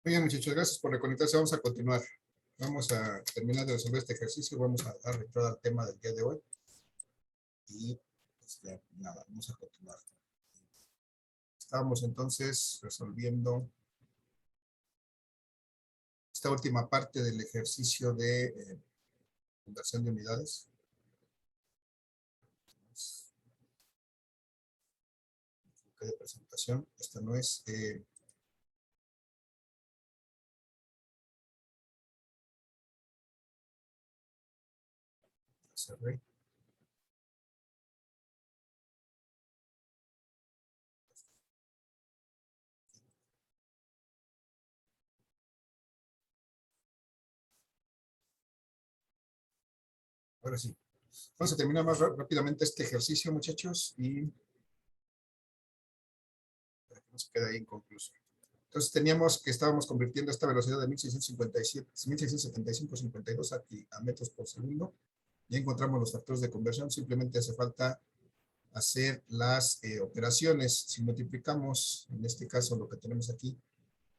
Muy bien, muchachos, gracias por reconectarse. Vamos a continuar. Vamos a terminar de resolver este ejercicio. Vamos a dar entrada al tema del día de hoy. Y pues, ya, nada, vamos a continuar. Estábamos entonces resolviendo esta última parte del ejercicio de conversión de unidades. De presentación. Esta no es... cerré. Ahora sí. Vamos a terminar más rápidamente este ejercicio, muchachos, y para que no se quede ahí inconcluso. Entonces teníamos que estábamos convirtiendo esta velocidad de 1675.52 a metros por segundo. Ya encontramos los factores de conversión, simplemente hace falta hacer las operaciones. Si multiplicamos, en este caso lo que tenemos aquí,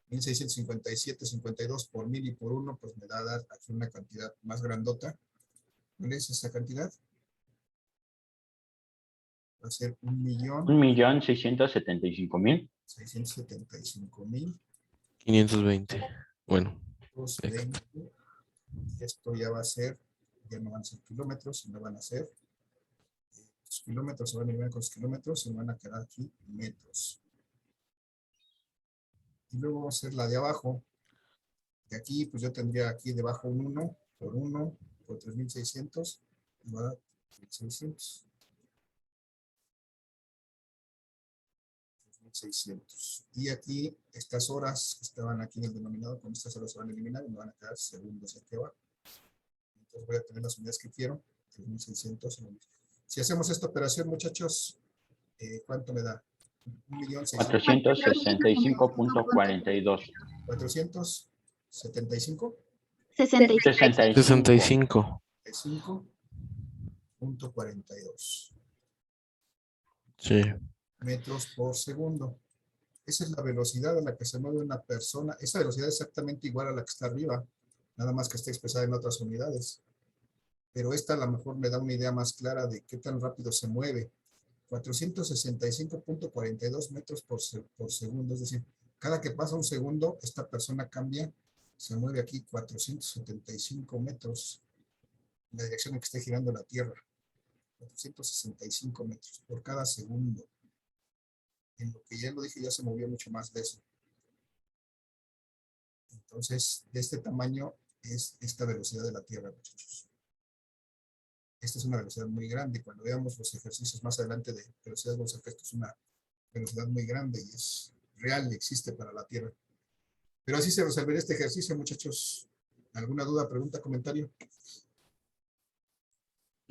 1657.52 por 1000 y por 1, pues me da a dar aquí una cantidad más grandota. ¿Cuál es esa cantidad? Va a ser 1.675.000. 675.520. Bueno. 220. Esto ya va a ser, ya no van a ser kilómetros, sino van a ser los kilómetros, se van a eliminar con los kilómetros y van a quedar aquí metros. Y luego vamos a hacer la de abajo. De aquí, pues yo tendría aquí debajo un 1 por 3600, y va a dar 3600. 600. Y aquí, estas horas que estaban aquí en el denominador, con estas horas se van a eliminar y me van a quedar segundos aquí abajo. Entonces voy a tener las unidades que quiero, 3600. Si hacemos esta operación, muchachos, ¿cuánto me da? 465.42. 475. 65. 65.42. Sí. Metros por segundo. Esa es la velocidad a la que se mueve una persona. Esa velocidad es exactamente igual a la que está arriba, nada más que está expresada en otras unidades. Pero esta a lo mejor me da una idea más clara de qué tan rápido se mueve. 465.42 metros por segundo. Es decir, cada que pasa un segundo, esta persona cambia, se mueve aquí 475 metros en la dirección en que está girando la Tierra. 465 metros por cada segundo. En lo que ya lo dije, ya se movió mucho más de eso. Entonces, de este tamaño es esta velocidad de la Tierra, muchachos. Esta es una velocidad muy grande. Cuando veamos los ejercicios más adelante de velocidad, vamos a ver que esto es una velocidad muy grande y es real y existe para la Tierra. Pero así se resolvería este ejercicio, muchachos. ¿Alguna duda, pregunta, comentario?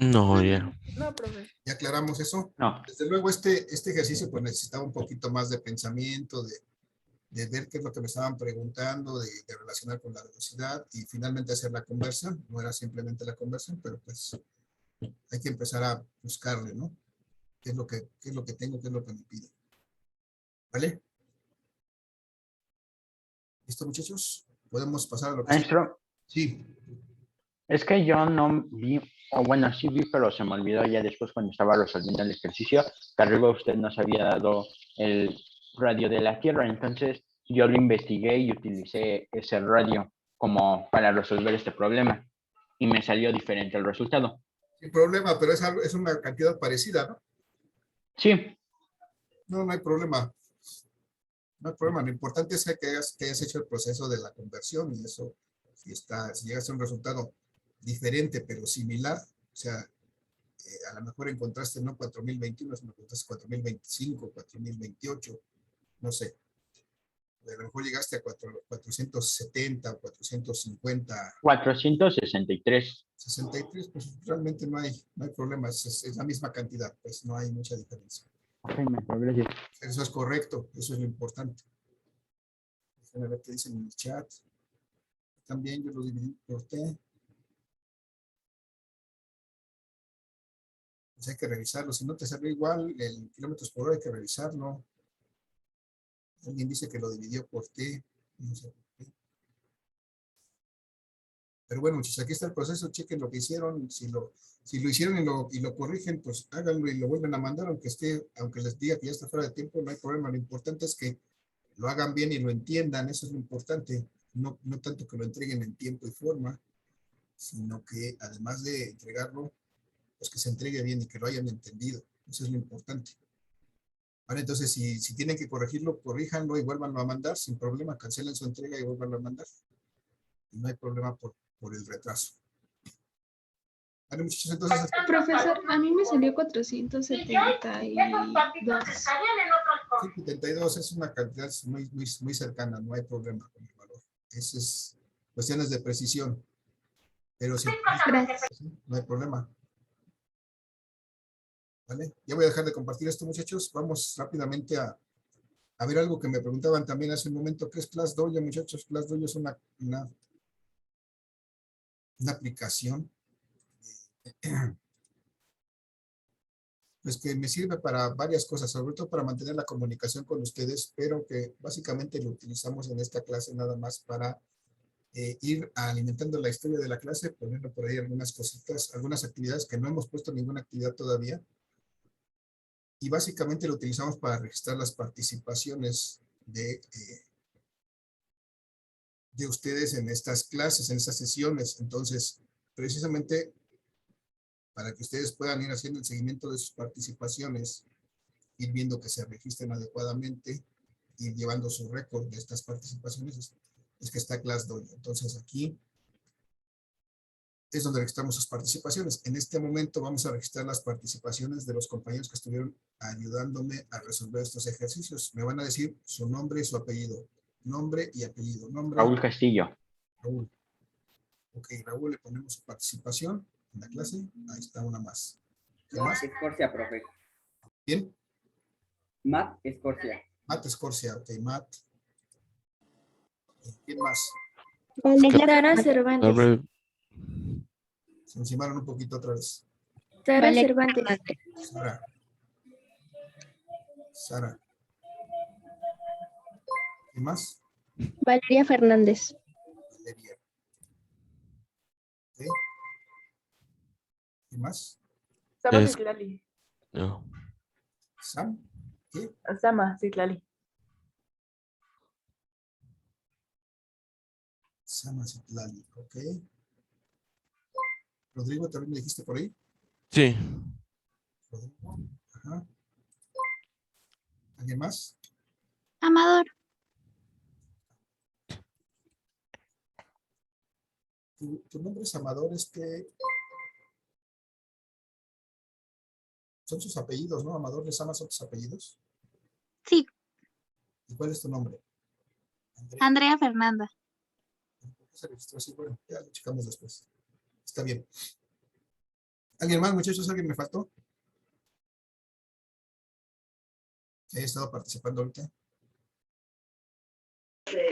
No, ya. No, profe. ¿Ya aclaramos eso? No. Desde luego, este ejercicio pues necesitaba un poquito más de pensamiento, de ver qué es lo que me estaban preguntando, de relacionar con la velocidad y finalmente hacer la conversión. No era simplemente la conversión, pero pues hay que empezar a buscarle, ¿no? ¿Qué es lo que tengo, qué es lo que me pide? ¿Vale? ¿Listo, muchachos? ¿Podemos pasar a lo que sigue? Maestro, Sí. es que yo no vi, o bueno, sí vi, pero se me olvidó ya después cuando estaba resolviendo el ejercicio, que arriba usted nos había dado el radio de la Tierra, entonces yo lo investigué y utilicé ese radio como para resolver este problema y me salió diferente el resultado. Sin problema, pero es una cantidad parecida, ¿no? Sí. No, no hay problema. No hay problema. Lo importante es que hayas hecho el proceso de la conversión y eso, si llegas a un resultado diferente pero similar, o sea, a lo mejor encontraste no 4021, sino encontraste 4025, 4028, no sé. A lo mejor llegaste a 470 o 450. 463. 63, pues realmente no hay problema, es la misma cantidad, pues no hay mucha diferencia. Ok, maestro, gracias. Eso es correcto, eso es lo importante. Déjenme ver qué dicen en el chat. También yo lo dividí por T. Pues hay que revisarlo, si no te salió igual el kilómetros por hora hay que revisarlo. Alguien dice que lo dividió por T, no sé por qué. Pero bueno, muchachos, aquí está el proceso, chequen lo que hicieron, si lo hicieron y lo corrigen, pues háganlo y lo vuelven a mandar, aunque les diga que ya está fuera de tiempo, no hay problema. Lo importante es que lo hagan bien y lo entiendan, eso es lo importante. No tanto que lo entreguen en tiempo y forma, sino que además de entregarlo, pues que se entregue bien y que lo hayan entendido. Eso es lo importante. Vale, entonces, si tienen que corregirlo, corríjanlo y vuélvanlo a mandar sin problema. Cancelen su entrega y vuélvanlo a mandar. Y no hay problema por el retraso. Vale, muchachos, entonces... Profesor, a mí me salió 472. 72 es una cantidad muy cercana, no hay problema con el valor. Eso es cuestiones de precisión. Pero si Gracias. no hay problema. ¿Vale? Ya voy a dejar de compartir esto, muchachos. Vamos rápidamente a ver algo que me preguntaban también hace un momento. ¿Qué es ClassDojo, muchachos? ClassDojo es una aplicación pues que me sirve para varias cosas, sobre todo para mantener la comunicación con ustedes, pero que básicamente lo utilizamos en esta clase nada más para ir alimentando la historia de la clase, poniendo por ahí algunas cositas, algunas actividades que no hemos puesto ninguna actividad todavía. Y básicamente lo utilizamos para registrar las participaciones de ustedes en estas clases, en estas sesiones. Entonces, precisamente para que ustedes puedan ir haciendo el seguimiento de sus participaciones, ir viendo que se registren adecuadamente, ir llevando su récord de estas participaciones, es que está ClassDojo. Entonces aquí es donde registramos sus participaciones. En este momento vamos a registrar las participaciones de los compañeros que estuvieron ayudándome a resolver estos ejercicios. Me van a decir su nombre y su apellido. Nombre y apellido. Nombre. Raúl Castillo. Raúl. Ok, Raúl, le ponemos su participación en la clase. Ahí está una más. ¿Qué más? Escorcia, profe. ¿Bien? Matt Escorcia. Matt Escorcia, ok, Matt. ¿Quién más? Sara Cervantes. Nombre, Se encimaron un poquito otra vez. Sara Cervantes. Sara. Sara. ¿Quién más? Valeria Fernández. Valeria. ¿Ok? ¿Quién más? Sama Es- Citlali. no. Sam. ¿Qué? Sama Citlali. Sama Citlali, ok. Rodrigo, ¿también me dijiste por ahí? Sí, Rodrigo. Ajá. ¿Alguien más? Amador. Tu nombre es Amador, son sus apellidos, ¿no? Amador Lezama son tus apellidos. Sí. ¿Y cuál es tu nombre? Andrea Fernanda. ¿Por qué se registró así? Bueno, ya lo checamos después. Está bien. ¿Alguien más, muchachos? ¿Alguien me faltó? ¿Que haya estado participando ahorita?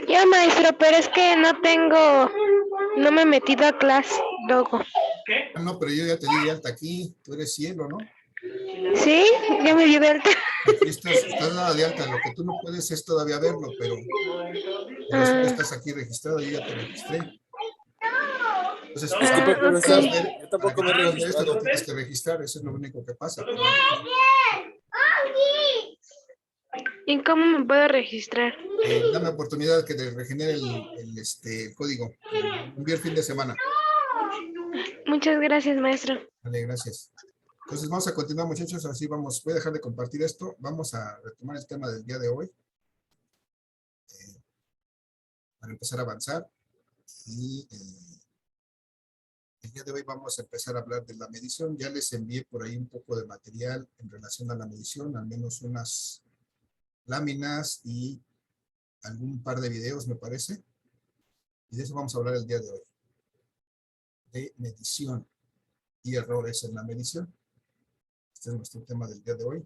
Yo, maestro, pero es que no me he metido a ClassDojo. Ah, no, pero yo ya te di de alta aquí. Tú eres Cielo, ¿no? ¿Sí? Ya me di de alta. Aquí estás dada de alta. Lo que tú no puedes es todavía verlo, pero sí estás aquí registrado. Yo ya te registré. Entonces, Disculpe, para que profesor, puedas ver- yo tampoco para que me he puedas ver esto, registrado. lo tienes que registrar. Eso es lo único que pasa. Pero ¿Y cómo me puedo registrar? dame oportunidad que te regenere el código. Envío el fin de semana. Muchas gracias, maestro. Vale, gracias. Entonces vamos a continuar, muchachos. Así vamos. Voy a dejar de compartir esto. Vamos a retomar el tema del día de hoy. Para empezar a avanzar. Y el día de hoy vamos a empezar a hablar de la medición. Ya les envié por ahí un poco de material en relación a la medición, al menos unas láminas y algún par de videos, me parece. Y de eso vamos a hablar el día de hoy. De medición y errores en la medición. Este es nuestro tema del día de hoy.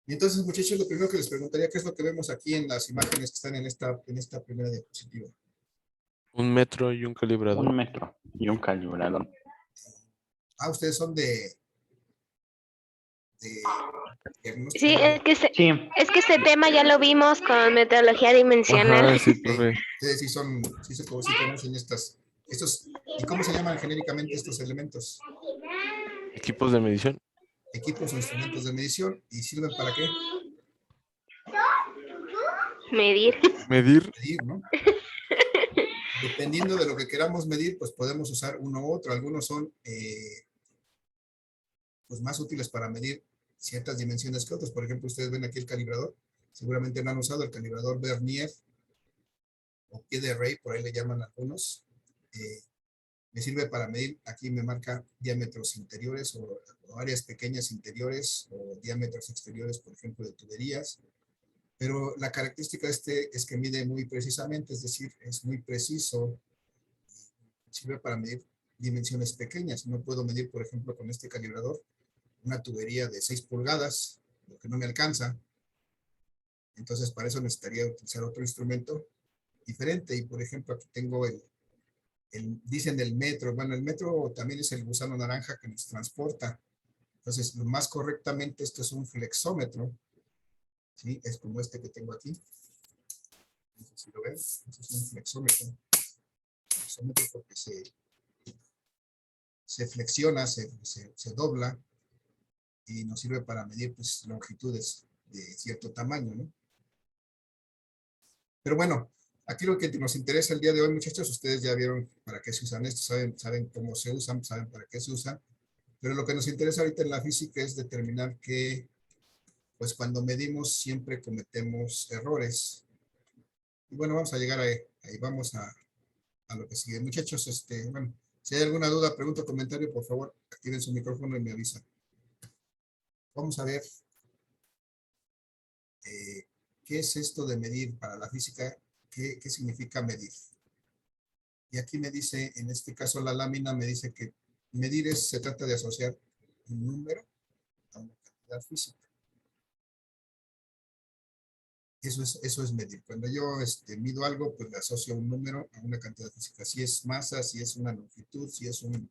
Y entonces, muchachos, lo primero que les preguntaría, ¿qué es lo que vemos aquí en las imágenes que están en esta primera diapositiva? un metro y un calibrador. 1 metro y un calibrador. Ah, ustedes son de Sí, Sí, es que este tema ya lo vimos con metodología dimensional. Ajá, sí, profe. Ustedes sí conocen ¿y cómo se llaman genéricamente estos elementos? Equipos de medición. Equipos o instrumentos de medición. ¿Y sirven para qué? Medir. Medir. Medir, ¿no? Dependiendo de lo que queramos medir, pues podemos usar uno u otro. Algunos son pues más útiles para medir ciertas dimensiones que otros. Por ejemplo, ustedes ven aquí el calibrador. Seguramente no han usado el calibrador Vernier o pie de rey, por ahí le llaman algunos. Me sirve para medir, aquí me marca diámetros interiores o áreas pequeñas interiores o diámetros exteriores, por ejemplo, de tuberías. Pero la característica de este es que mide muy precisamente, es decir, es muy preciso. Sirve para medir dimensiones pequeñas. No puedo medir, por ejemplo, con este calibrador, una tubería de 6 pulgadas, lo que no me alcanza. Entonces, para eso necesitaría utilizar otro instrumento diferente. Y, por ejemplo, aquí tengo dicen el metro. Bueno, el metro también es el gusano naranja que nos transporta. Entonces, lo más correctamente, esto es un flexómetro. ¿Sí? Es como este que tengo aquí. No sé si lo ven. Este es un flexómetro. Flexómetro porque se flexiona, se dobla y nos sirve para medir pues, longitudes de cierto tamaño, ¿no? Pero bueno, aquí lo que nos interesa el día de hoy, muchachos, ustedes ya vieron para qué se usan estos, saben cómo se usan, saben para qué se usan, pero lo que nos interesa ahorita en la física es determinar que, pues cuando medimos siempre cometemos errores. Y bueno, vamos a llegar ahí vamos a lo que sigue. Muchachos, bueno, si hay alguna duda, pregunta o comentario, por favor, activen su micrófono y me avisan. Vamos a ver qué es esto de medir para la física, qué significa medir. Y aquí me dice, en este caso la lámina me dice que medir se trata de asociar un número a una cantidad física. Eso es medir. Cuando yo mido algo, pues le asocio un número a una cantidad física. Si es masa, si es una longitud, si es un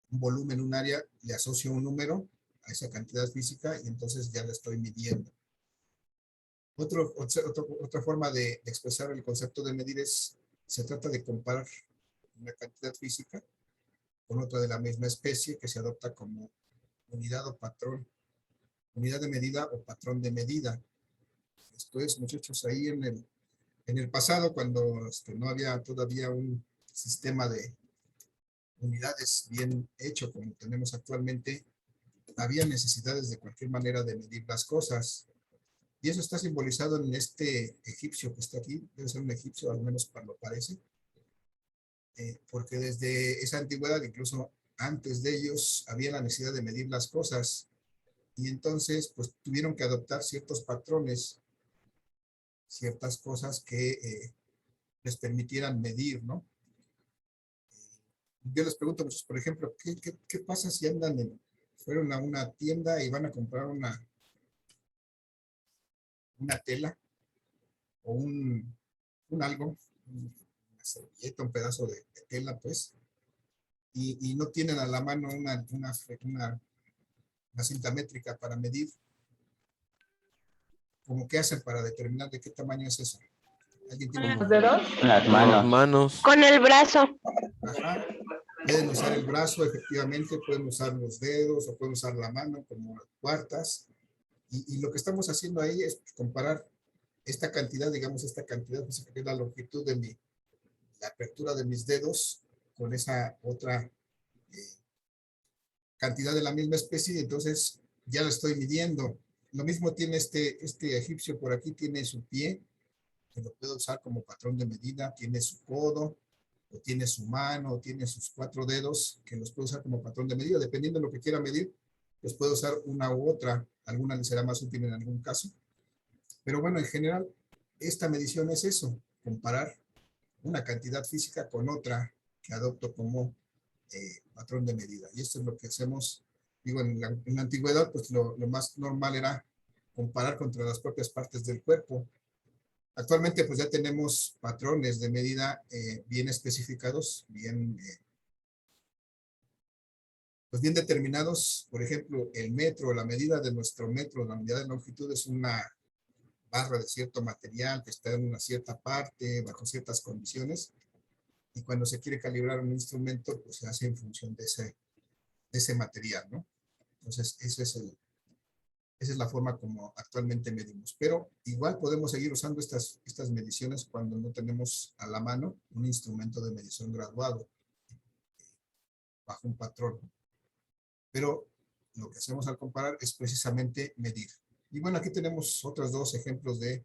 volumen, un área, le asocio un número a esa cantidad física y entonces ya la estoy midiendo. Otra forma de expresar el concepto de medir se trata de comparar una cantidad física con otra de la misma especie que se adopta como unidad o patrón, unidad de medida o patrón de medida. Esto es, muchachos, ahí en el pasado, cuando no había todavía un sistema de unidades bien hecho como tenemos actualmente, había necesidades de cualquier manera de medir las cosas. Y eso está simbolizado en este egipcio que está aquí, debe ser un egipcio, al menos lo parece, porque desde esa antigüedad, incluso antes de ellos, había la necesidad de medir las cosas, y entonces pues tuvieron que adoptar ciertos patrones, ciertas cosas que les permitieran medir, ¿no? Yo les pregunto, pues, por ejemplo, ¿qué pasa si fueron a una tienda y van a comprar una tela o un algo, una servilleta, un pedazo de tela, pues, y no tienen a la mano una cinta métrica para medir? ¿Cómo qué hacen para determinar de qué tamaño es eso? ¿Alguien tiene ¿Cómo? Con las Con las manos. manos. Con el brazo. Ajá. Pueden usar el brazo, efectivamente, pueden usar los dedos o pueden usar la mano como cuartas. Y lo que estamos haciendo ahí es comparar esta cantidad, digamos, esta cantidad que es la longitud de la apertura de mis dedos con esa otra cantidad de la misma especie, y entonces ya lo estoy midiendo. Lo mismo tiene este egipcio por aquí, tiene su pie, que lo puedo usar como patrón de medida, tiene su codo, o tiene su mano, o tiene sus 4 dedos, que los puedo usar como patrón de medida. Dependiendo de lo que quiera medir, pues puedo usar una u otra. Alguna les será más útil en algún caso. Pero bueno, en general, esta medición es eso, comparar una cantidad física con otra que adopto como patrón de medida. Y esto es lo que hacemos, digo, en la antigüedad, pues lo más normal era comparar contra las propias partes del cuerpo. Actualmente, pues ya tenemos patrones de medida bien especificados, pues bien determinados. Por ejemplo, el metro, la medida de nuestro metro, la unidad de longitud es una barra de cierto material que está en una cierta parte, bajo ciertas condiciones, y cuando se quiere calibrar un instrumento, pues se hace en función de ese material, ¿no? Entonces, esa es la forma como actualmente medimos. Pero igual podemos seguir usando estas mediciones cuando no tenemos a la mano un instrumento de medición graduado bajo un patrón. Pero lo que hacemos al comparar es precisamente medir. Y bueno, aquí tenemos otros dos ejemplos de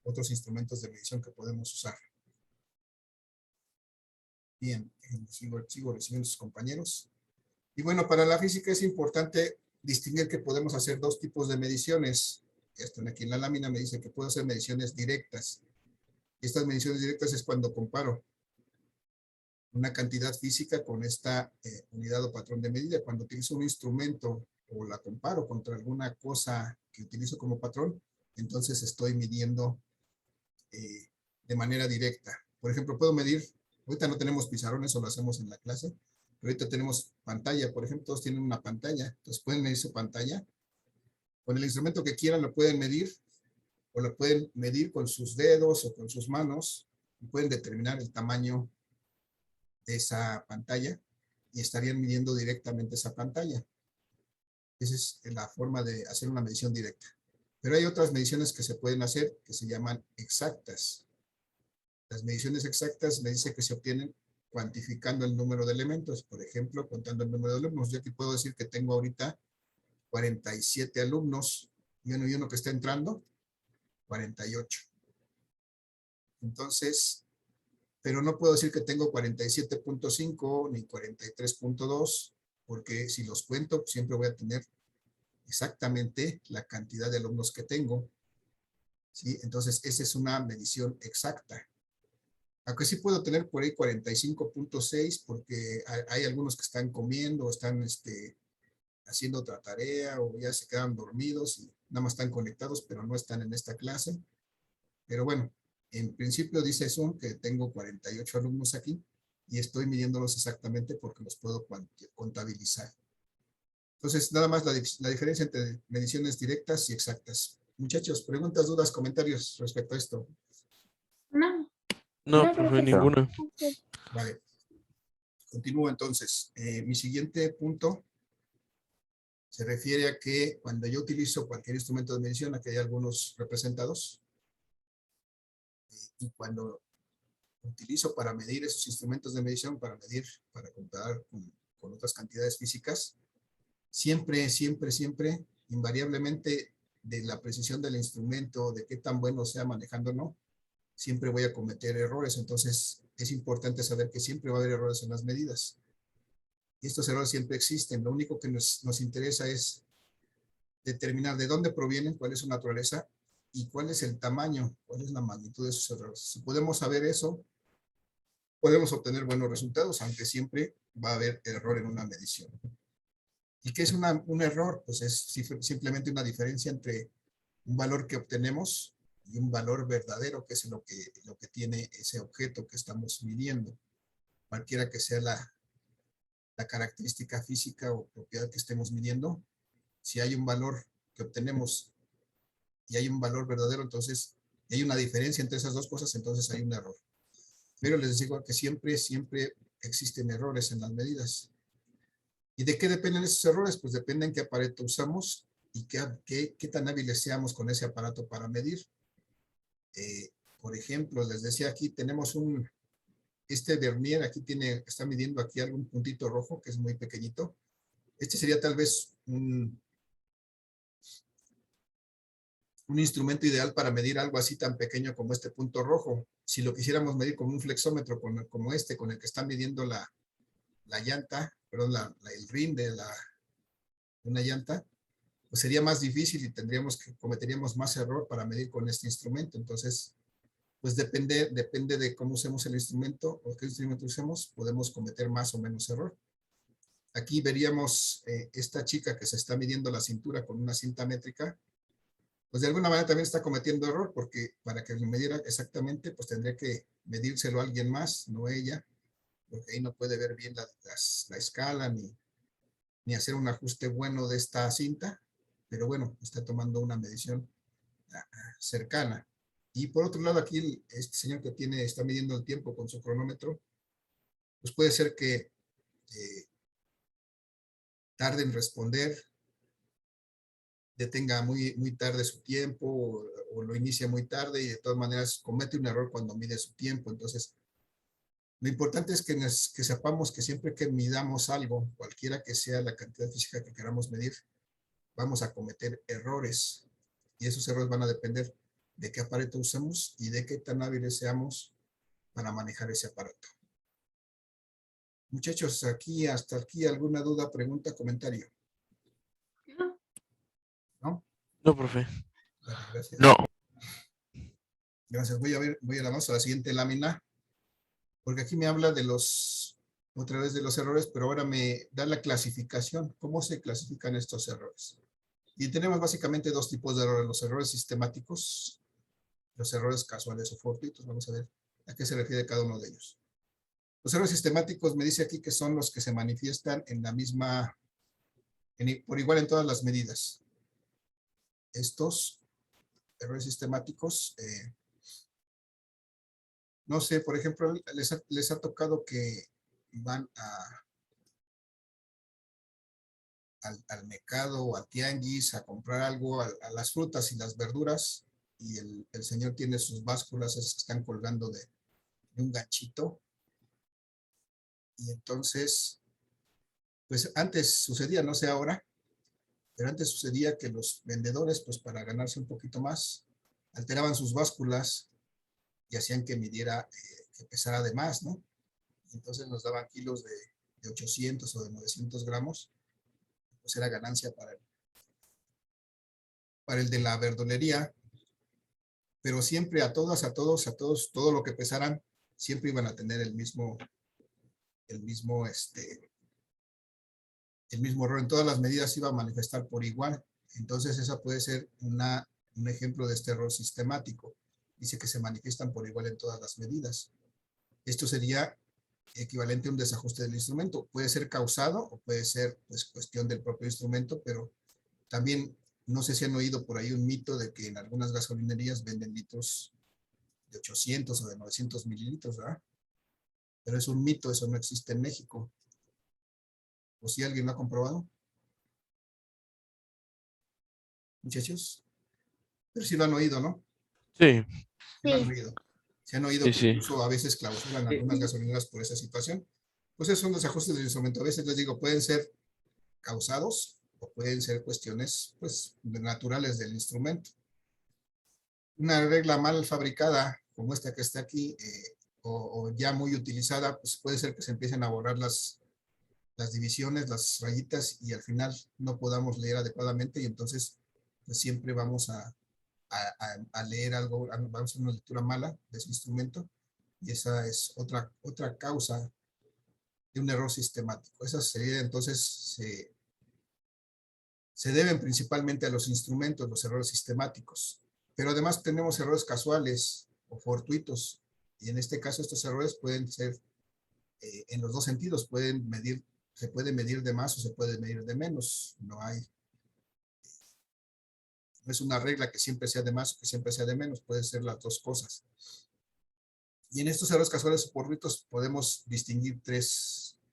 otros instrumentos de medición que podemos usar. Bien, sigo recibiendo sus compañeros. Y bueno, para la física es importante distinguir que podemos hacer dos tipos de mediciones. Están aquí en la lámina, me dice que puedo hacer mediciones directas. Estas mediciones directas es cuando comparo una cantidad física con esta unidad o patrón de medida. Cuando utilizo un instrumento o la comparo contra alguna cosa que utilizo como patrón, entonces estoy midiendo de manera directa. Por ejemplo, puedo medir, ahorita no tenemos pizarrones, o lo hacemos en la clase, pero ahorita tenemos pantalla, por ejemplo, todos tienen una pantalla, entonces pueden medir su pantalla. Con el instrumento que quieran lo pueden medir, o lo pueden medir con sus dedos o con sus manos, y pueden determinar el tamaño de esa pantalla, y estarían midiendo directamente esa pantalla. Esa es la forma de hacer una medición directa. Pero hay otras mediciones que se pueden hacer que se llaman exactas. Las mediciones exactas me dice que se obtienen cuantificando el número de elementos. Por ejemplo, contando el número de alumnos. Yo aquí puedo decir que tengo ahorita 47 alumnos y uno que está entrando, 48. Entonces, pero no puedo decir que tengo 47.5 ni 43.2, porque si los cuento, siempre voy a tener exactamente la cantidad de alumnos que tengo. ¿Sí? Entonces, esa es una medición exacta. Aunque sí puedo tener por ahí 45.6 porque hay algunos que están comiendo o están haciendo otra tarea o ya se quedan dormidos y nada más están conectados, pero no están en esta clase. Pero bueno, en principio dice Zoom que tengo 48 alumnos aquí y estoy midiéndolos exactamente porque los puedo contabilizar. Entonces, nada más la diferencia entre mediciones directas y exactas. Muchachos, preguntas, dudas, comentarios respecto a esto. No. No, No, profe, profe. ninguna. Vale. Continúo entonces. Mi siguiente punto se refiere a que cuando yo utilizo cualquier instrumento de medición, aquí hay algunos representados, y cuando utilizo para medir esos instrumentos de medición, para comparar con otras cantidades físicas, siempre, invariablemente, de la precisión del instrumento, de qué tan bueno sea manejando o no, siempre voy a cometer errores. Entonces, es importante saber que siempre va a haber errores en las medidas. Y estos errores siempre existen. Lo único que nos interesa es determinar de dónde provienen, cuál es su naturaleza y cuál es el tamaño, cuál es la magnitud de esos errores. Si podemos saber eso, podemos obtener buenos resultados, aunque siempre va a haber error en una medición. ¿Y qué es un error? Pues es simplemente una diferencia entre un valor que obtenemos y un valor verdadero, que es lo que tiene ese objeto que estamos midiendo. Cualquiera que sea la característica física o propiedad que estemos midiendo, si hay un valor que obtenemos y hay un valor verdadero, entonces hay una diferencia entre esas dos cosas, entonces hay un error. Pero les digo que siempre existen errores en las medidas. ¿Y de qué dependen esos errores? Pues depende en qué aparato usamos y qué tan hábiles seamos con ese aparato para medir. Por ejemplo, les decía aquí, tenemos este vernier, aquí está midiendo aquí algún puntito rojo que es muy pequeñito. Este sería tal vez un instrumento ideal para medir algo así tan pequeño como este punto rojo. Si lo quisiéramos medir con un flexómetro como este, con el que está midiendo la llanta, perdón, el rin de una llanta, pues sería más difícil y cometeríamos más error para medir con este instrumento. Entonces, pues depende de cómo usemos el instrumento o qué instrumento usemos, podemos cometer más o menos error. Aquí veríamos esta chica que se está midiendo la cintura con una cinta métrica, pues de alguna manera también está cometiendo error, porque para que lo midiera exactamente, pues tendría que medírselo a alguien más, no ella, porque ahí no puede ver bien la escala ni hacer un ajuste bueno de esta cinta, pero bueno, está tomando una medición cercana. Y por otro lado, aquí este señor que está midiendo el tiempo con su cronómetro, pues puede ser que tarde en responder, detenga muy tarde su tiempo o lo inicia muy tarde y de todas maneras comete un error cuando mide su tiempo. Entonces, lo importante es que sepamos que siempre que midamos algo, cualquiera que sea la cantidad física que queramos medir, vamos a cometer errores. Y esos errores van a depender de qué aparato usamos y de qué tan hábiles seamos para manejar ese aparato. Muchachos, hasta aquí, ¿alguna duda, pregunta, comentario? ¿No? No, profe. Vale, gracias. No. Gracias. Voy a la a la siguiente lámina, porque aquí me habla de otra vez de los errores, pero ahora me da la clasificación. ¿Cómo se clasifican estos errores? Y tenemos básicamente dos tipos de errores: los errores sistemáticos, los errores casuales o fortuitos. Vamos a ver a qué se refiere cada uno de ellos. Los errores sistemáticos me dice aquí que son los que se manifiestan en la misma, por igual en todas las medidas. Estos errores sistemáticos, no sé, por ejemplo, les ha tocado que van al mercado o a tianguis a comprar algo, a las frutas y las verduras, y el señor tiene sus básculas esas que están colgando de un ganchito. Y entonces, pues antes sucedía, no sé ahora, pero antes sucedía que los vendedores, pues para ganarse un poquito más, alteraban sus básculas y hacían que midiera, que pesara de más, ¿no? Entonces nos daban kilos de 800 o de 900 gramos, pues era ganancia para el de la verdulería, pero siempre a todos, todo lo que pesaran, siempre iban a tener el mismo error. En todas las medidas iba a manifestar por igual. Entonces esa puede ser un ejemplo de este error sistemático. Dice que se manifiestan por igual en todas las medidas. Esto sería equivalente a un desajuste del instrumento. Puede ser causado o puede ser, pues, cuestión del propio instrumento, pero también no sé si han oído por ahí un mito de que en algunas gasolinerías venden litros de 800 o de 900 mililitros, ¿verdad? Pero es un mito, eso no existe en México. ¿O si alguien lo ha comprobado? Muchachos. Pero sí lo han oído, ¿no? Sí, Sí lo han oído. Se han oído sí, que sí. incluso a veces clausuran algunas gasolineras por esa situación. Pues esos son los ajustes del instrumento. A veces les digo, pueden ser causados o pueden ser cuestiones, pues, naturales del instrumento. Una regla mal fabricada, como esta que está aquí, o ya muy utilizada, pues puede ser que se empiecen a borrar las divisiones, las rayitas, y al final no podamos leer adecuadamente, y entonces pues siempre vamos a leer algo, vamos a hacer una lectura mala de ese instrumento, y esa es otra causa de un error sistemático. Esas sería entonces, se deben principalmente a los instrumentos, los errores sistemáticos, pero además tenemos errores casuales o fortuitos, y en este caso estos errores pueden ser en los dos sentidos, se puede medir de más o se puede medir de menos. No es una regla que siempre sea de más o que siempre sea de menos, pueden ser las dos cosas. Y en estos errores casuales o fortuitos podemos distinguir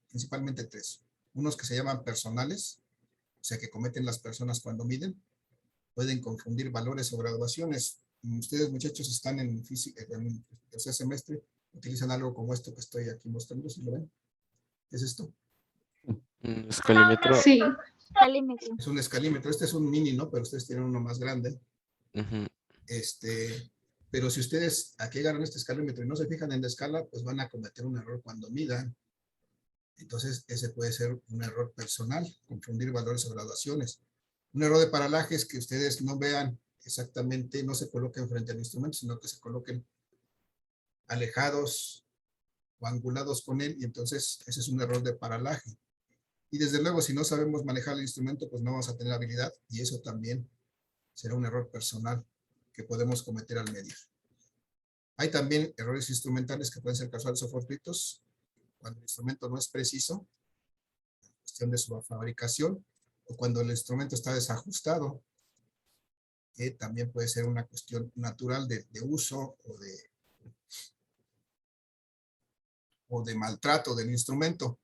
principalmente tres. Unos que se llaman personales, o sea, que cometen las personas cuando miden. Pueden confundir valores o graduaciones. Ustedes, muchachos, están en física, en el tercer semestre, utilizan algo como esto que estoy aquí mostrando, ¿sí lo ven? ¿Qué es esto? Un escalímetro. Sí. Es un escalímetro. Este es un mini, ¿no? Pero ustedes tienen uno más grande. Ujú. Pero si ustedes aquí agarran este escalímetro y no se fijan en la escala, pues van a cometer un error cuando midan. Entonces, ese puede ser un error personal, confundir valores o graduaciones. Un error de paralaje es que ustedes no vean exactamente, no se coloquen frente al instrumento, sino que se coloquen alejados o angulados con él, y entonces ese es un error de paralaje. Y desde luego, si no sabemos manejar el instrumento, pues no vamos a tener habilidad, y eso también será un error personal que podemos cometer al medir. Hay también errores instrumentales que pueden ser casuales o fortuitos, cuando el instrumento no es preciso, en cuestión de su fabricación, o cuando el instrumento está desajustado. que también puede ser una cuestión natural de uso o de maltrato del instrumento.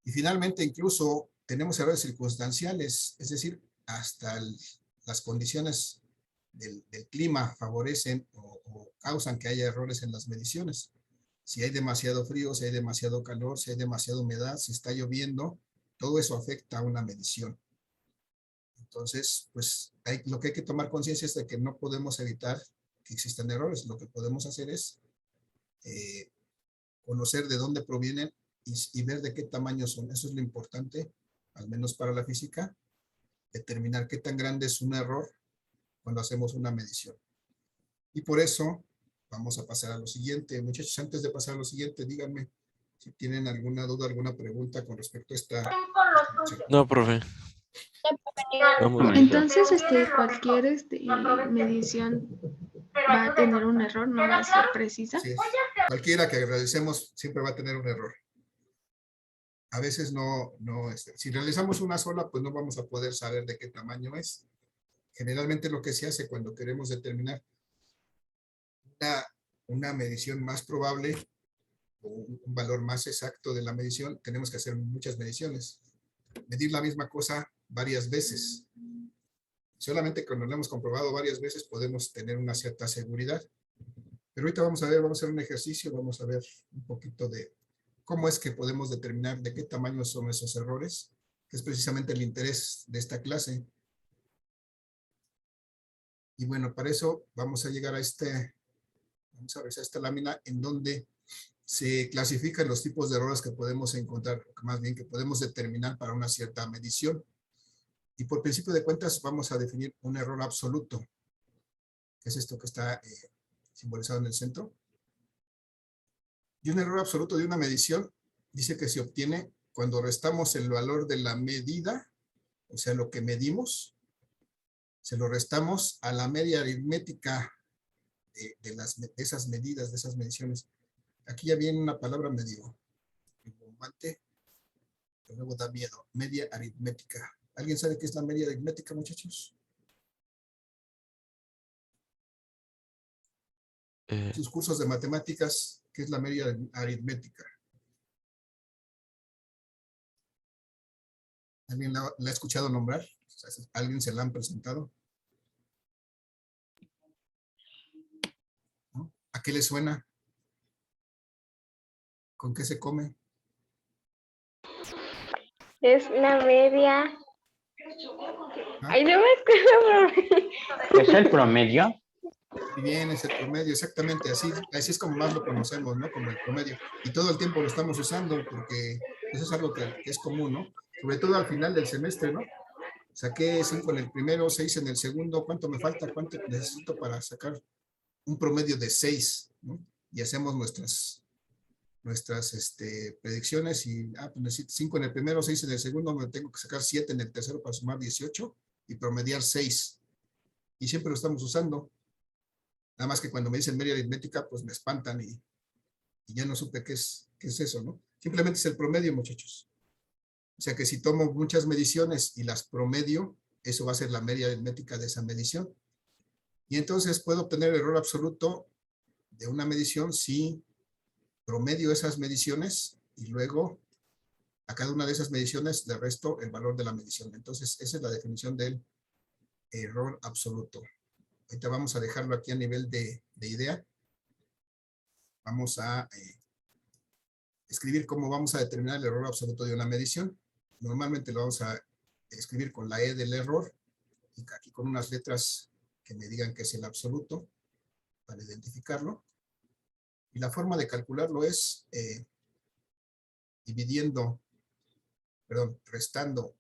Y finalmente, incluso tenemos errores circunstanciales, es decir, hasta las condiciones del clima favorecen o causan que haya errores en las mediciones. Si hay demasiado frío, si hay demasiado calor, si hay demasiada humedad, si está lloviendo, todo eso afecta a una medición. Entonces, pues lo que hay que tomar conciencia es de que no podemos evitar que existan errores. Lo que podemos hacer es conocer de dónde provienen y ver de qué tamaño son. Eso es lo importante, al menos para la física, determinar qué tan grande es un error cuando hacemos una medición. Y por eso vamos a pasar a lo siguiente. Muchachos, antes de pasar a lo siguiente, díganme si tienen alguna duda, alguna pregunta con respecto a esta. No, profe. Vamos bien. Entonces, cualquier medición va a tener un error, no va a ser precisa. Así es. Cualquiera que realicemos siempre va a tener un error. A veces si realizamos una sola, pues no vamos a poder saber de qué tamaño es. Generalmente lo que se hace cuando queremos determinar una medición más probable o un valor más exacto de la medición, tenemos que hacer muchas mediciones. Medir la misma cosa varias veces. Solamente cuando lo hemos comprobado varias veces podemos tener una cierta seguridad. Pero ahorita vamos a hacer un ejercicio, vamos a ver un poquito de cómo es que podemos determinar de qué tamaño son esos errores, que es precisamente el interés de esta clase. Y bueno, para eso vamos a llegar a vamos a revisar esta lámina en donde se clasifican los tipos de errores que podemos encontrar, más bien que podemos determinar para una cierta medición. Y por principio de cuentas vamos a definir un error absoluto, que es esto que está simbolizado en el centro. Y un error absoluto de una medición dice que se obtiene cuando restamos el valor de la medida, o sea, lo que medimos, se lo restamos a la media aritmética de esas medidas, de esas mediciones. Aquí ya viene una palabra medio bombante, pero luego da miedo. Media aritmética. ¿Alguien sabe qué es la media aritmética, muchachos? Sus cursos de matemáticas, ¿qué es la media aritmética? ¿Alguien la ha escuchado nombrar? ¿Alguien se la han presentado? ¿No? ¿A qué le suena? ¿Con qué se come? Es la media. ¿Ah? Ay, no me acuerdo. ¿Es el promedio? Y bien, es el promedio, exactamente, así es como más lo conocemos, ¿no? Como el promedio. Y todo el tiempo lo estamos usando porque eso es algo que es común, ¿no? Sobre todo al final del semestre, ¿no? Saqué 5 en el primero, 6 en el segundo, ¿cuánto me falta? ¿Cuánto necesito para sacar un promedio de 6? ¿No? Y hacemos nuestras predicciones y pues necesito 5 en el primero, 6 en el segundo, me tengo que sacar 7 en el tercero para sumar 18 y promediar 6. Y siempre lo estamos usando. Nada más que cuando me dicen media aritmética, pues me espantan y ya no supe qué es eso, ¿no? Simplemente es el promedio, muchachos. O sea que si tomo muchas mediciones y las promedio, eso va a ser la media aritmética de esa medición. Y entonces puedo obtener el error absoluto de una medición si promedio esas mediciones y luego a cada una de esas mediciones le resto el valor de la medición. Entonces esa es la definición del error absoluto. Ahorita vamos a dejarlo aquí a nivel de idea. Vamos a escribir cómo vamos a determinar el error absoluto de una medición. Normalmente lo vamos a escribir con la E del error y aquí con unas letras que me digan que es el absoluto para identificarlo. Y la forma de calcularlo es restando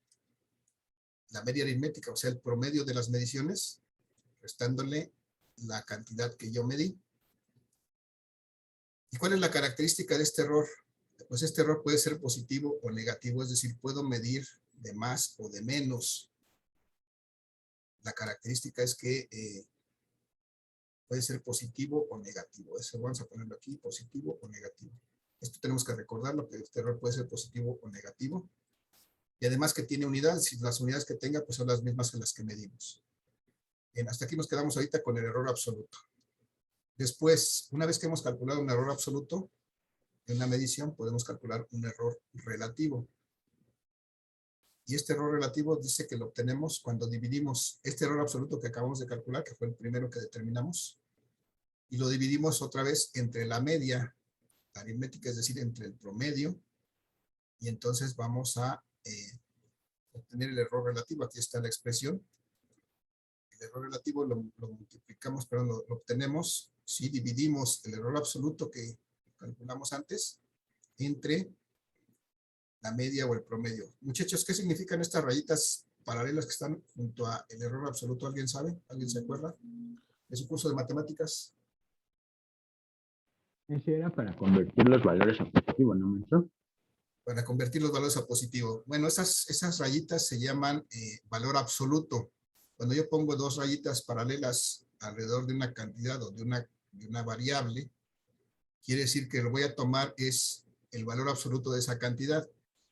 la media aritmética, o sea, el promedio de las mediciones, restándole la cantidad que yo medí. ¿Y cuál es la característica de este error? Pues este error puede ser positivo o negativo, es decir, puedo medir de más o de menos. La característica es que puede ser positivo o negativo. Eso vamos a ponerlo aquí, positivo o negativo. Esto tenemos que recordarlo, que este error puede ser positivo o negativo. Y además que tiene unidades, y las unidades que tenga pues son las mismas que las que medimos. Bien, hasta aquí nos quedamos ahorita con el error absoluto. Después, una vez que hemos calculado un error absoluto, en la medición podemos calcular un error relativo. Y este error relativo dice que lo obtenemos cuando dividimos este error absoluto que acabamos de calcular, que fue el primero que determinamos, y lo dividimos otra vez entre la media aritmética, es decir, entre el promedio, y entonces vamos a obtener el error relativo. Aquí está la expresión. El error relativo lo multiplicamos, perdón, lo obtenemos si dividimos el error absoluto que calculamos antes entre la media o el promedio. Muchachos, ¿qué significan estas rayitas paralelas que están junto a el error absoluto? ¿Alguien sabe? ¿Alguien se acuerda de su curso de matemáticas? Ese era para convertir los valores a positivo, ¿no, maestro? Para convertir los valores a positivo. Bueno, esas rayitas se llaman valor absoluto. Cuando yo pongo dos rayitas paralelas alrededor de una cantidad o de una variable, quiere decir que lo voy a tomar es el valor absoluto de esa cantidad.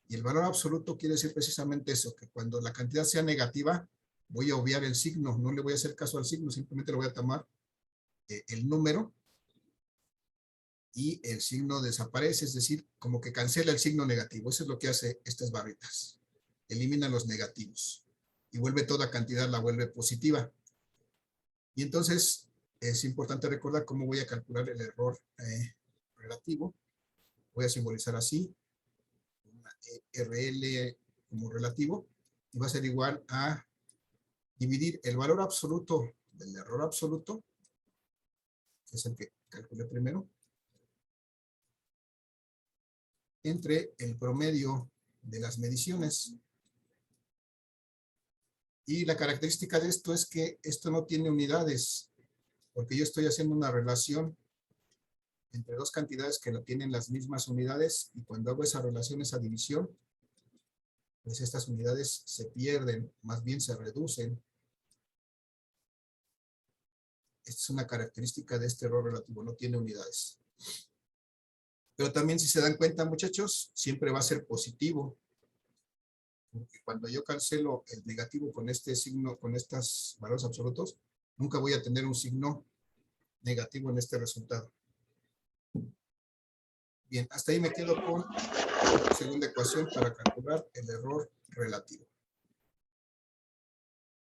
Y el valor absoluto quiere decir precisamente eso, que cuando la cantidad sea negativa, voy a obviar el signo, no le voy a hacer caso al signo, simplemente le voy a tomar el número y el signo desaparece, es decir, como que cancela el signo negativo. Eso es lo que hace estas barritas. Elimina los negativos y vuelve toda cantidad, la vuelve positiva. Y entonces es importante recordar cómo voy a calcular el error relativo. Voy a simbolizar así. RL como relativo, y va a ser igual a dividir el valor absoluto del error absoluto, que es el que calculé primero, entre el promedio de las mediciones. Y la característica de esto es que esto no tiene unidades, porque yo estoy haciendo una relación entre dos cantidades que no tienen las mismas unidades, y cuando hago esa relación, esa división, pues estas unidades se pierden, más bien se reducen. Esta es una característica de este error relativo, no tiene unidades. Pero también, si se dan cuenta, muchachos, siempre va a ser positivo. Porque cuando yo cancelo el negativo con este signo, con estos valores absolutos, nunca voy a tener un signo negativo en este resultado. Bien, hasta ahí me quedo con la segunda ecuación para calcular el error relativo.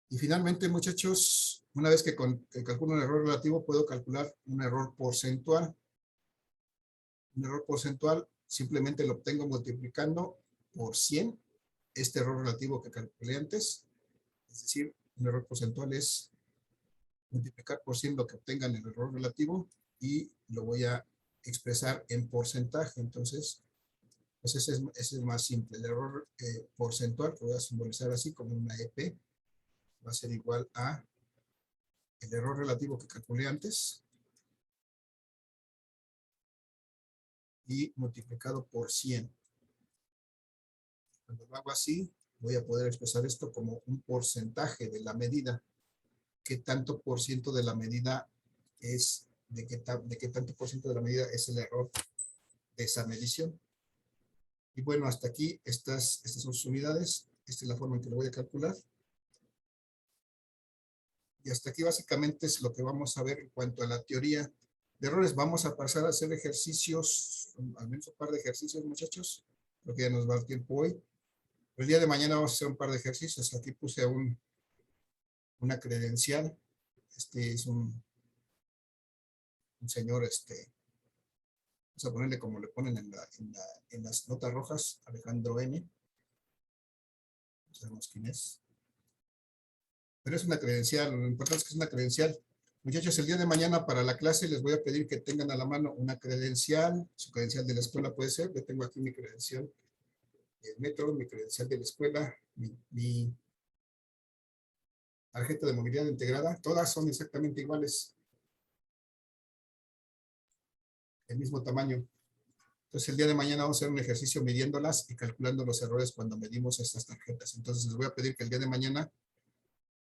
Y finalmente, muchachos, una vez que calculo un error relativo, puedo calcular un error porcentual. Un error porcentual simplemente lo obtengo multiplicando por 100 este error relativo que calculé antes. Es decir, un error porcentual es multiplicar por 100 lo que obtenga en el error relativo y lo voy a expresar en porcentaje. Entonces, pues ese es más simple. El error porcentual, que voy a simbolizar así como una EP, va a ser igual a el error relativo que calculé antes y multiplicado por 100. Cuando lo hago así, voy a poder expresar esto como un porcentaje de la medida. ¿Qué tanto por ciento de la medida es, de qué tanto por ciento de la medida es el error de esa medición? Y bueno, hasta aquí estas son sus unidades. Esta es la forma en que lo voy a calcular. Y hasta aquí básicamente es lo que vamos a ver en cuanto a la teoría de errores. Vamos a pasar a hacer ejercicios, al menos un par de ejercicios, muchachos. Creo que ya nos va el tiempo hoy. Pero el día de mañana vamos a hacer un par de ejercicios. Aquí puse una credencial. Este es un señor, vamos a ponerle como le ponen en las notas rojas, Alejandro N. No sabemos quién es. Pero es una credencial, lo importante es que es una credencial. Muchachos, el día de mañana para la clase les voy a pedir que tengan a la mano una credencial, su credencial de la escuela puede ser, yo tengo aquí mi credencial del metro, mi credencial de la escuela, mi tarjeta de movilidad integrada, todas son exactamente iguales, el mismo tamaño. Entonces el día de mañana vamos a hacer un ejercicio midiéndolas y calculando los errores cuando medimos estas tarjetas. Entonces les voy a pedir que el día de mañana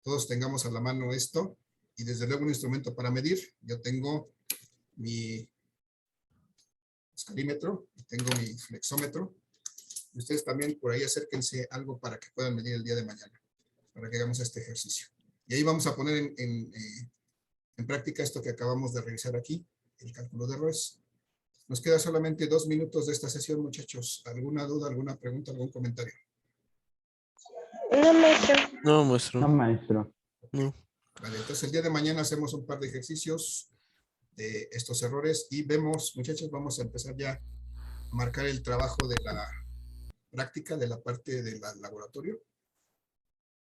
todos tengamos a la mano esto y desde luego un instrumento para medir. Yo tengo mi escalímetro y tengo mi flexómetro. Y ustedes también por ahí acérquense algo para que puedan medir el día de mañana, para que hagamos este ejercicio. Y ahí vamos a poner en práctica esto que acabamos de revisar aquí, el cálculo de errores. Nos queda solamente 2 minutos de esta sesión, muchachos. ¿Alguna duda, alguna pregunta, algún comentario? No, maestro. No, maestro. No, maestro. No. Vale, entonces el día de mañana hacemos un par de ejercicios de estos errores y vemos, muchachos, vamos a empezar ya a marcar el trabajo de la práctica, de la parte del laboratorio.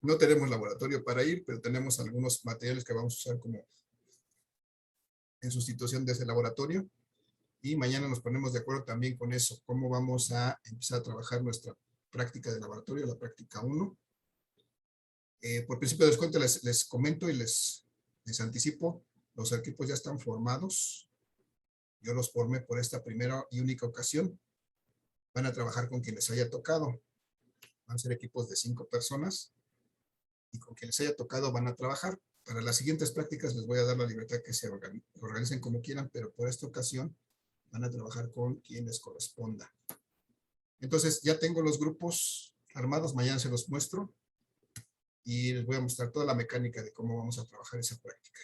No tenemos laboratorio para ir, pero tenemos algunos materiales que vamos a usar como en sustitución de ese laboratorio. Y mañana nos ponemos de acuerdo también con eso, cómo vamos a empezar a trabajar nuestra práctica de laboratorio, la práctica 1. Por principio de descuento les comento y les anticipo, los equipos ya están formados. Yo los formé por esta primera y única ocasión. Van a trabajar con quien les haya tocado. Van a ser equipos de 5 personas. Y con quien les haya tocado van a trabajar. Para las siguientes prácticas les voy a dar la libertad que se organicen como quieran, pero por esta ocasión van a trabajar con quien les corresponda. Entonces ya tengo los grupos armados, mañana se los muestro y les voy a mostrar toda la mecánica de cómo vamos a trabajar esa práctica.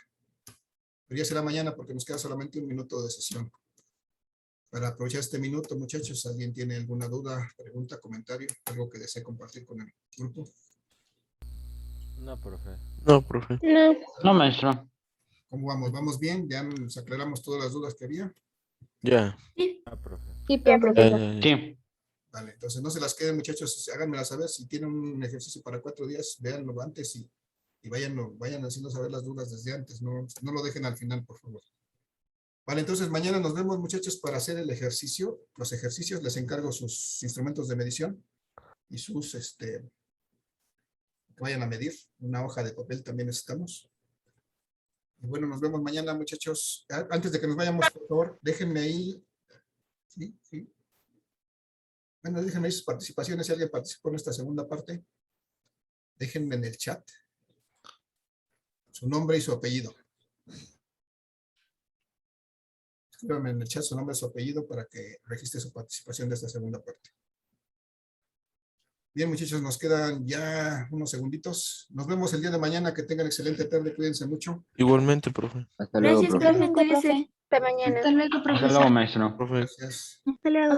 Pero ya será mañana porque nos queda solamente 1 minuto de sesión. Para aprovechar este minuto, muchachos, ¿alguien tiene alguna duda, pregunta, comentario, algo que desee compartir con el grupo? No, profe. No, profe. No. No, maestro. ¿Cómo vamos? ¿Vamos bien? ¿Ya nos aclaramos todas las dudas que había? Ya. Sí, profe. Ya. Sí. Vale, entonces no se las queden, muchachos, háganmela saber. Si tienen un ejercicio para 4 días, véanlo antes y vayan haciendo saber las dudas desde antes. No lo dejen al final, por favor. Vale, entonces mañana nos vemos, muchachos, para hacer el ejercicio. Los ejercicios les encargo sus instrumentos de medición y sus, que vayan a medir. Una hoja de papel también necesitamos. Y bueno, nos vemos mañana, muchachos. Antes de que nos vayamos, por favor, déjenme ahí. Sí, sí. Bueno, déjenme ahí sus participaciones. Si alguien participó en esta segunda parte, déjenme en el chat su nombre y su apellido. Escríbanme en el chat su nombre y su apellido para que registre su participación de esta segunda parte. Bien, muchachos, nos quedan ya unos segunditos. Nos vemos el día de mañana. Que tengan excelente tarde. Cuídense mucho. Igualmente, profe. Hasta luego, Gracias, profe. profe, cuídese. Hasta mañana. Hasta luego, Hasta profesor. luego, maestro. Profe. Gracias. Hasta luego.